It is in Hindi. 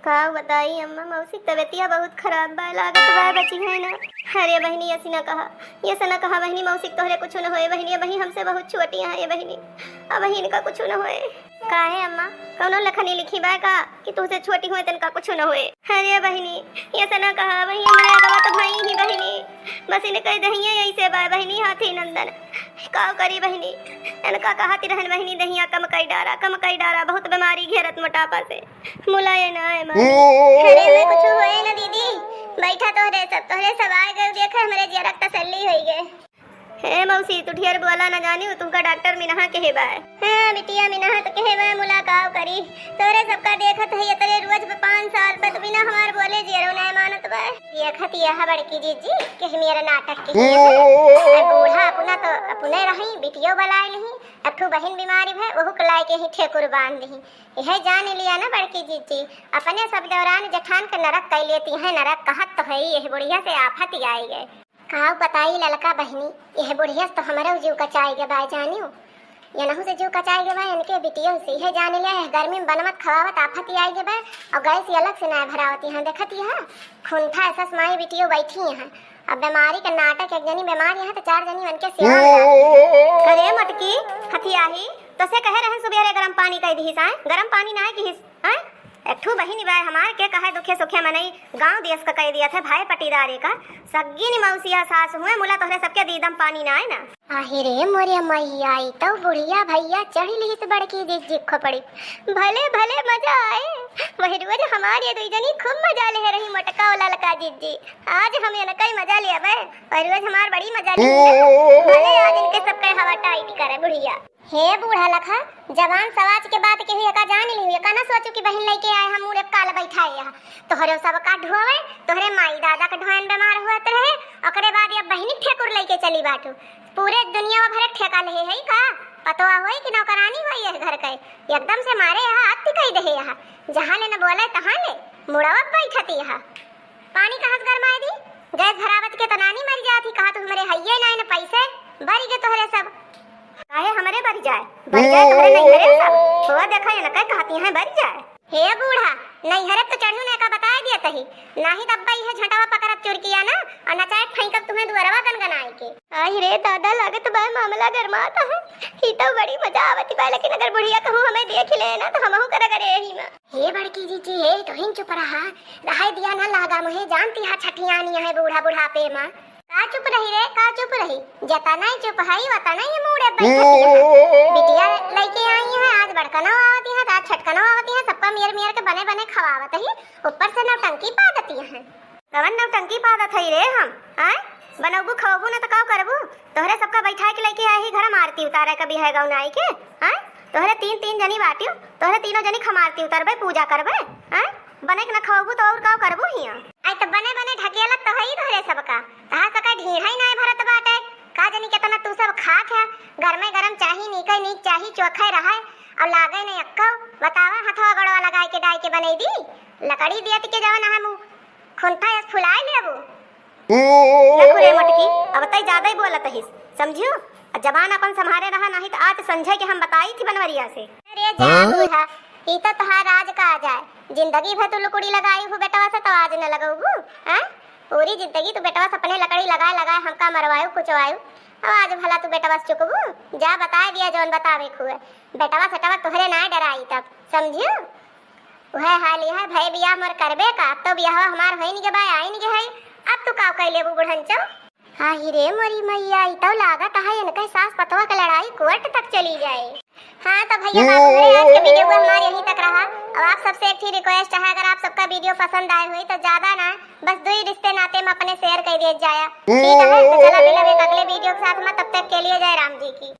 का बताई अम्मा, मौसी तबीयतिया बहुत खराब बा, लागत बा बची है ना। अरे बहनी ऐसी ना कहा, ये से ना कहा बहनी, मौसी तोहरे कुछ न होए बहनी, बहनी हमसे बहुत छोटी है ये बहनी, अब बहन का कुछ न होए। काहे अम्मा, कौनो लखनी लिखी बा का कि तुझसे छोटी हुए तन का कुछ न होए। अरे बहनी ये से ना कहा बहनी, हमारे अगवा तो भाई ही बहनी, बस इन्हें कह दहिया ऐसे बा बहनी, हाथी नंदन का करी बहनी, इनका कहती रहन बहनी दहिया कम कई डारा, बहुत बीमारी घेरत मोटापा से मुलाये ना है मां। अरे मैं कुछ होए ना दीदी, बैठा तोहरे सब आ गए, देखे हमारे जरा तसल्ली होई गए। हे मौसी तू ढेर बोला ना जानी, तुमका डॉक्टर मिनहा कहे बा। हां बिटिया मिनहा तो कहे बा मुलाकात करी, तोरे सबका देखत है तेरे रोज 5 साल पर बिना हमार बोले जेरो ना मानत बा। ये खतिया बड़की जीजी के मेरा नाटक की है, बूढ़ा अपना तो अपने रही बिटियो बलाए नहीं, अठू बहन बीमारी है वहु कलाई के ही ठेकुर बांध दी। यह जान लिया ना बड़की जीजी, अपने सब दौरान जठान के नरक कह लेती है, नरक कहत तो है यह बुढ़िया से आफत आई गए। कहा बताई ललका बहनी, यह बुढ़िया तो हमारा जीव कचाई के बाय जानियो, या नहु से जीव कचाई के बाय इनके बिटियो से यह जान लिया है, गर्मी में बनमत खवावत आफत आई के बाय, और गैस अलग से ना भरावती है। देखती है खूंठा ऐसा समाई बिटियो बैठी है, अब बीमारी का नाटक, एक जनी बीमारी है तो 4 जनी उनके सेवा। अरे मटकी हथियाही तो से कहे रहे सुबह गरम पानी कह दी है, गरम पानी ना है कि है एकठू बहिनी बाय हमार के कहे दुखे सुखे मनई, गांव देश का कह दिया थे भाई पटीदारे का, सग्गी नि मौसिया सास हुए मुला तोहरे सबके दीदम पानी ना है ना। आहिरे मोरे मैया आई तो बुढ़िया भैया चढ़ी ली से बड़की जिक पड़ी, भले भले मजा आए, वही रोज हमारी दुई जनी खूब मजा ले रही मोटका वाला लका जीजी, आज हम ये कई मजा लिया बे, और रोज हमार बड़ी मजा ली, भले आज इनके सबके हवा टाइट करे बुढ़िया। हे बूढ़ा लखा जवान सवाच के बात के हुई का जान ली हुई का ना सोचू कि बहन लेके आए हम मुरे काल बैठाए यहाँ, तोहरे सब का ढोवे, तोहरे माई दादा का ढोन बीमार हुआ रहे, ओकरे बाद ये बहनी ठेकुर लेके चली बाटू, पूरे दुनिया भर ठेका ले है का पतवा होई कि नौकरानी होई है घर के, एकदम से मारे यहाँ अति कह दे, यहाँ जहाँ ले न बोले तहाँ ले मुड़ावा बैठती, यहाँ पानी कहाँ से गरमाए दी, गैस भरावत के तो नानी मर जाती, कहा तुम्हारे हइये ना न पैसे भरी के तोहरे सब काहे हमारे बरी जाए तोहरे नहीं हरे सब थोड़ा देखा है ना कह कहती हैं बरी जाए। हे बूढ़ा नहीं हरे तो चढ़ू ने का बता दिया तही, नाही तब ये झटावा पकड़त चोर किया ना, और नचाए फेंकब तुम्हें दुअरवा गनगनाई के। आई रे दादा लागत बा मामला गरमाता है, ही तो बड़ी मजा आवती बा, लेकिन अगर बुढ़िया कहूं हमें देख ले ना तो हमहु कर करे ही में। हे बड़की जीजी हे तो हिन चुप रहा दिया ना लागा मुहे, जानती है छठियानी है बूढ़ा बुढ़ापे में, का चुप रही रे का चुप रही, जता नहीं चुप है वता नहीं मुड़े बैठती है, बिटिया लेके आई है आज बड़कनो आवती है, आज छटकनो आवती है, सबका मेर के बने बने खवावत है, ऊपर से नौटंकी पा देती है। कवन नौटंकी पा दत है रे हम आए, बनबू खवबू ना तो का करबू, तोहरे सबका बैठाए के लेके आई घर में आरती उतारे कभी है गाँव नाई के, आए तोहरे तीन जनी बाटियो, तोहरे तीनों जनी खमारती उतरबे पूजा करबे, आए बने के ना खवबू तो और का करबू हिया, आई तो बने ढकेलत तो है तोहरे सबका, तहा सका ढीढ़ा ही ना भरत बाटे, का जनी केतना तू सब खात है, घर में गरम चाही नीके नीक चाही चोखे रहा और लागे नहीं अक्का, बतावा हथवा गड़वा लगाए के डाई के बने दी, लकड़ी दियत के जवन हम खुंथा इस फुलाए लेबू देखो रे मटकी, अब तई ज्यादा ही बोलत हिस समझियो, जबान अपन संभारे रहा नहीं तो आज संजय के हम बताई थी बनवरिया से। अरे जा बूढ़ा ई तो तहार राज का आ जाए, जिंदगी भर तू लुकड़ी लगाई हो बेटवा से तो आज न लगाऊबू, हैं पूरी जिंदगी तू बेटवा से अपने लकड़ी लगाए हमका मरवायू कुचवायू, अब आज भला तू बेटवा से चुकबू, जा बता दिया जौन बतावे खुए, बेटवा सटवा तोहरे ना डराई तब समझियो, वह हाल है भई बियाह मोर करबे का, अब तो बियाह हमार होई नहीं के बाय आई नहीं के है, अब तू का कह लेबू बुढ़नचो। हाँ रे मोरी मैया ई तो लागत है इनके सास पतवा का लड़ाई कोर्ट तक चली जाए। हाँ तो भैया बाबू आज के वीडियो को हमारे यहीं तक रहा, अब आप सबसे एक ही रिक्वेस्ट है, अगर आप सबका वीडियो पसंद आए हुई तो ज्यादा ना बस 2 ही रिश्ते नाते में अपने शेयर कर दिए जाया, ठीक है तो चलो मिलेंगे अगले वीडियो के साथ में, तब तक के लिए जय राम जी की।